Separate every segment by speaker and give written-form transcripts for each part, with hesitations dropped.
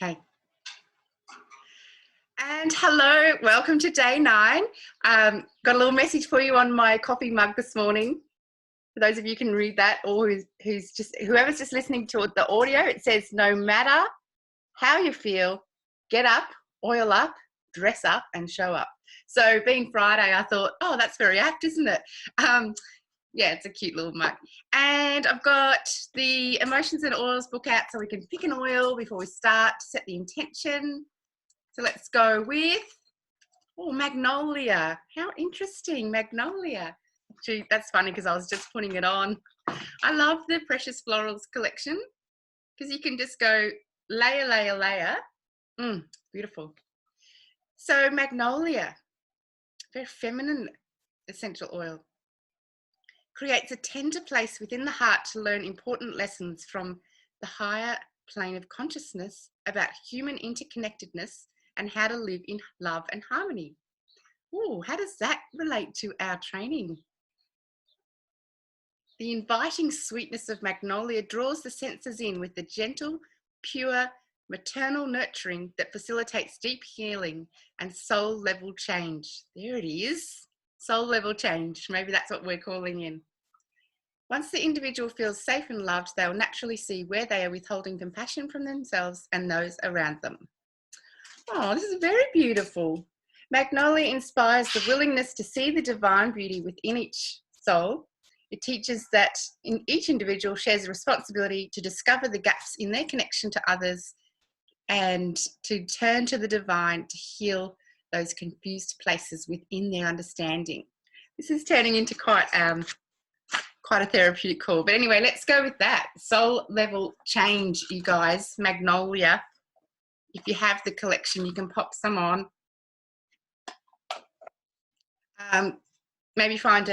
Speaker 1: Okay. And hello, welcome to day 9. Got a little message for you on my coffee mug this morning. For those of you who can read that, or whoever's just listening to the audio, it says, no matter how you feel, get up, oil up, dress up and show up. So being Friday, I thought, oh, that's very apt, isn't it? Yeah, it's a cute little mug. And I've got the Emotions and Oils book out so we can pick an oil before we start to set the intention. So let's go with, Magnolia. How interesting, Magnolia. Gee, that's funny because I was just putting it on. I love the Precious Florals collection because you can just go layer, layer, layer. Beautiful. So Magnolia, very feminine essential oil, creates a tender place within the heart to learn important lessons from the higher plane of consciousness about human interconnectedness and how to live in love and harmony. Ooh, how does that relate to our training? The inviting sweetness of Magnolia draws the senses in with the gentle, pure, maternal nurturing that facilitates deep healing and soul level change. There it is, soul level change. Maybe that's what we're calling in. Once the individual feels safe and loved, they will naturally see where they are withholding compassion from themselves and those around them. Oh, this is very beautiful. Magnolia inspires the willingness to see the divine beauty within each soul. It teaches that each individual shares a responsibility to discover the gaps in their connection to others and to turn to the divine to heal those confused places within their understanding. This is turning into quite a therapeutic call. But anyway, let's go with that. Soul level change, you guys. Magnolia. If you have the collection, you can pop some on. Maybe find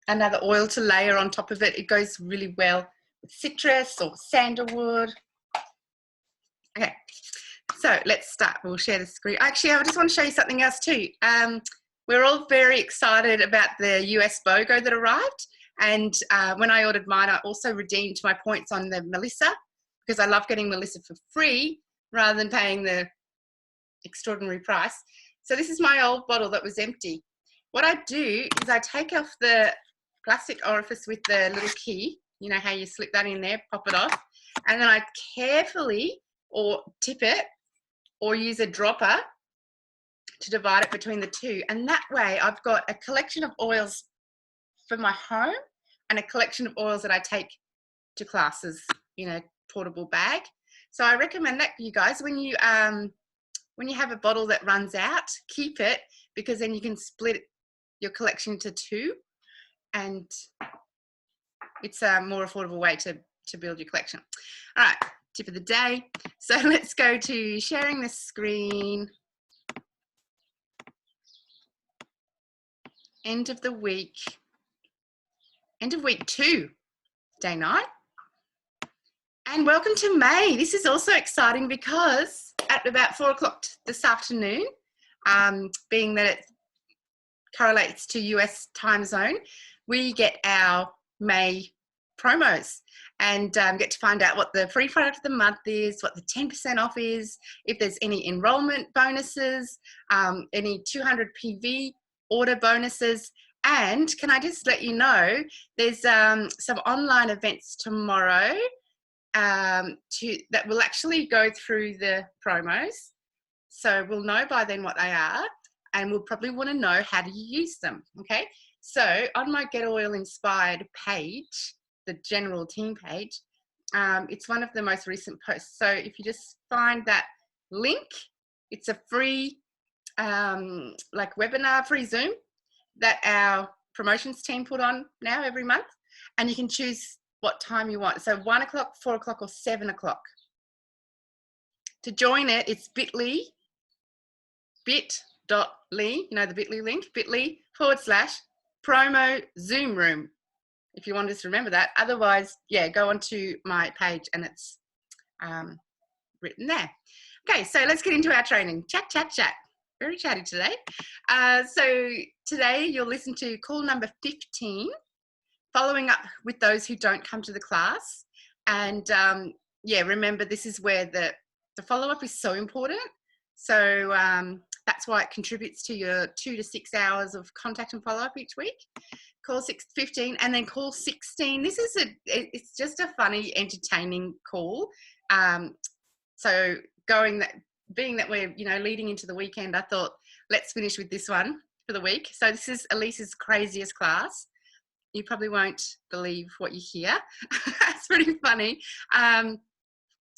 Speaker 1: another oil to layer on top of it. It goes really well with citrus or sandalwood. Okay, so let's start. We'll share the screen. Actually, I just want to show you something else too. We're all very excited about the US BOGO that arrived. And when I ordered mine, I also redeemed my points on the Melissa because I love getting Melissa for free rather than paying the extraordinary price. So this is my old bottle that was empty. What I do is I take off the plastic orifice with the little key, you know how you slip that in there, pop it off, and then I carefully or tip it or use a dropper to divide it between the two. And that way I've got a collection of oils for my home and a collection of oils that I take to classes in a portable bag. So I recommend that, you guys, when you have a bottle that runs out, keep it, because then you can split your collection into 2 and it's a more affordable way to build your collection. All right, tip of the day. So let's go to sharing the screen. End of the week. End of week 2, day 9. And welcome to May. This is also exciting because at about 4 o'clock this afternoon, being that it correlates to US time zone, we get our May promos and get to find out what the free product of the month is, what the 10% off is, if there's any enrollment bonuses, any 200 PV order bonuses. And can I just let you know, there's some online events tomorrow that will actually go through the promos. So we'll know by then what they are, and we'll probably want to know how do you use them, okay? So on my Get Oil Inspired page, the general team page, it's one of the most recent posts. So if you just find that link, it's a free webinar, free Zoom that our promotions team put on now every month, and you can choose what time you want. So 1 o'clock, 4 o'clock or 7 o'clock. To join it, it's bit.ly, you know, the bit.ly link, bit.ly/promo Zoom room. If you want to just remember that. Otherwise, yeah, go onto my page and it's written there. Okay, so let's get into our training. Chat, chat, chat. Very chatty today. So today you'll listen to call number 15, following up with those who don't come to the class. And yeah, remember, this is where the the follow-up is so important. So that's why it contributes to your 2 to 6 hours of contact and follow-up each week. Call 15 and then call 16. This is it's just a funny, entertaining call. So being that we're, you know, leading into the weekend, I thought, let's finish with this one for the week. So this is Elise's craziest class. You probably won't believe what you hear. It's pretty funny.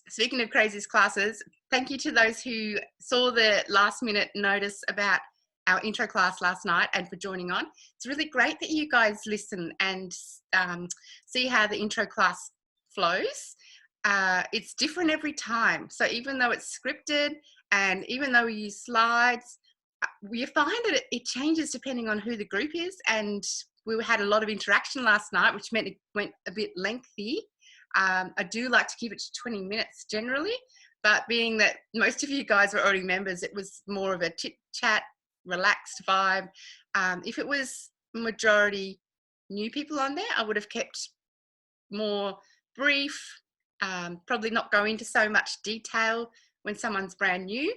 Speaker 1: Speaking of craziest classes, thank you to those who saw the last minute notice about our intro class last night and for joining on. It's really great that you guys listen and see how the intro class flows. It's different every time. So even though it's scripted and even though we use slides, we find that it changes depending on who the group is. And we had a lot of interaction last night, which meant it went a bit lengthy. I do like to keep it to 20 minutes generally, but being that most of you guys were already members, it was more of a chit chat, relaxed vibe. If it was majority new people on there, I would have kept more brief, probably not go into so much detail when someone's brand new.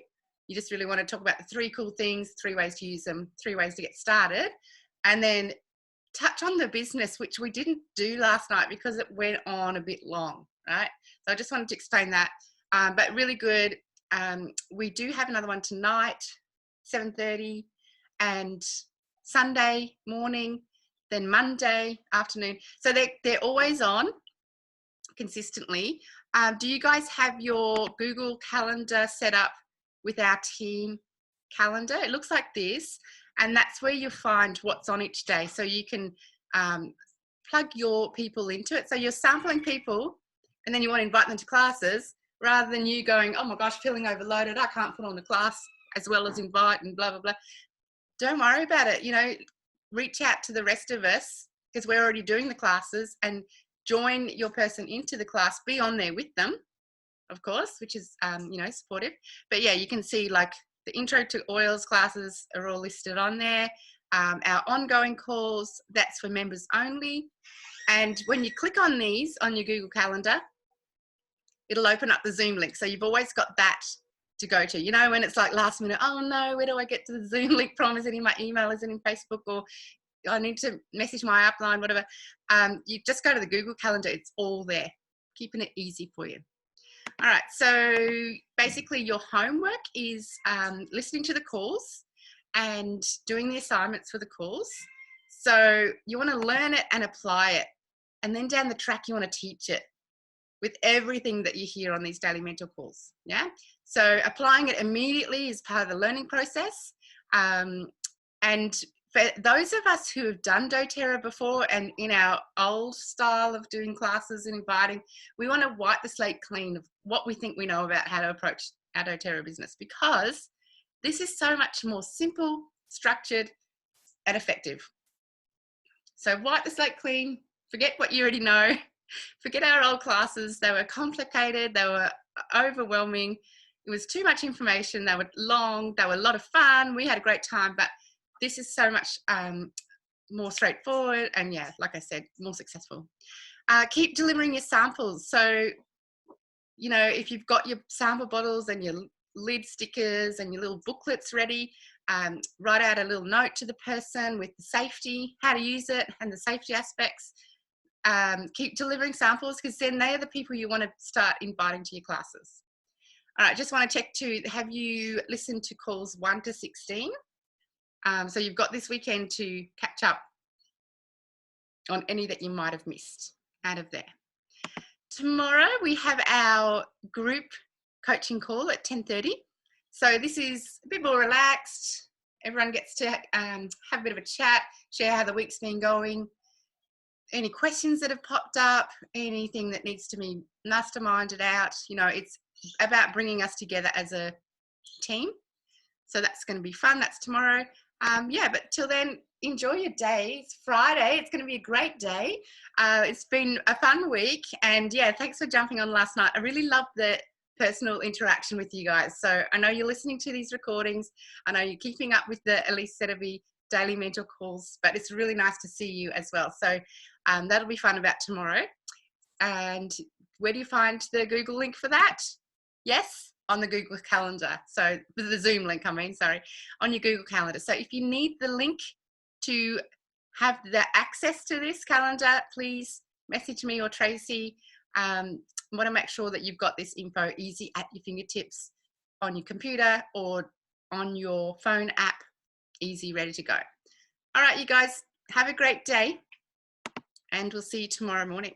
Speaker 1: You just really want to talk about the 3 cool things, 3 ways to use them, 3 ways to get started, and then touch on the business, which we didn't do last night because it went on a bit long, right? So I just wanted to explain that, but really good. We do have another one tonight, 7:30, and Sunday morning, then Monday afternoon. So they're always on consistently. Do you guys have your Google Calendar set up with our team calendar? It looks like this, and that's where you find what's on each day. So you can plug your people into it. So you're sampling people and then you want to invite them to classes rather than you going, oh my gosh, feeling overloaded, I can't put on the class as well as invite and blah, blah, blah. Don't worry about it. You know, reach out to the rest of us because we're already doing the classes, and join your person into the class, be on there with them, of course, which is, you know, supportive. But yeah, you can see like the intro to oils classes are all listed on there. Our ongoing calls, that's for members only. And when you click on these on your Google Calendar, it'll open up the Zoom link. So you've always got that to go to. You know, when it's like last minute, oh no, where do I get to the Zoom link from? Is it in my email? Is it in Facebook? Or I need to message my upline, whatever. You just go to the Google Calendar. It's all there, keeping it easy for you. All right, so basically your homework is listening to the calls and doing the assignments for the calls. So you want to learn it and apply it. And then down the track, you want to teach it with everything that you hear on these daily mentor calls. Yeah. So applying it immediately is part of the learning process. And for those of us who have done doTERRA before and in our old style of doing classes and inviting, we want to wipe the slate clean of what we think we know about how to approach our doTERRA business, because this is so much more simple, structured, and effective. So wipe the slate clean, forget what you already know, forget our old classes. They were complicated, they were overwhelming, it was too much information, they were long, they were a lot of fun, we had a great time, but this is so much more straightforward and, yeah, like I said, more successful. Keep delivering your samples. So, you know, if you've got your sample bottles and your lid stickers and your little booklets ready, write out a little note to the person with the safety, how to use it and the safety aspects. Keep delivering samples, because then they are the people you want to start inviting to your classes. All right, just want to check too, have you listened to calls 1 to 16? So you've got this weekend to catch up on any that you might have missed out of there. Tomorrow we have our group coaching call at 10:30. So this is a bit more relaxed. Everyone gets to have a bit of a chat, share how the week's been going, any questions that have popped up, anything that needs to be masterminded out. You know, it's about bringing us together as a team. So that's going to be fun. That's tomorrow. Yeah, but till then, enjoy your day. It's Friday. It's going to be a great day. It's been a fun week. And yeah, thanks for jumping on last night. I really loved the personal interaction with you guys. So I know you're listening to these recordings. I know you're keeping up with the Elise Setterby daily mentor calls, but it's really nice to see you as well. So that'll be fun about tomorrow. And where do you find the Google link for that? Yes? on the Google Calendar. So the Zoom link, I mean, sorry, on your Google Calendar. So if you need the link to have the access to this calendar, please message me or Tracy. I want to make sure that you've got this info easy at your fingertips on your computer or on your phone app, easy, ready to go. All right, you guys, have a great day, and we'll see you tomorrow morning.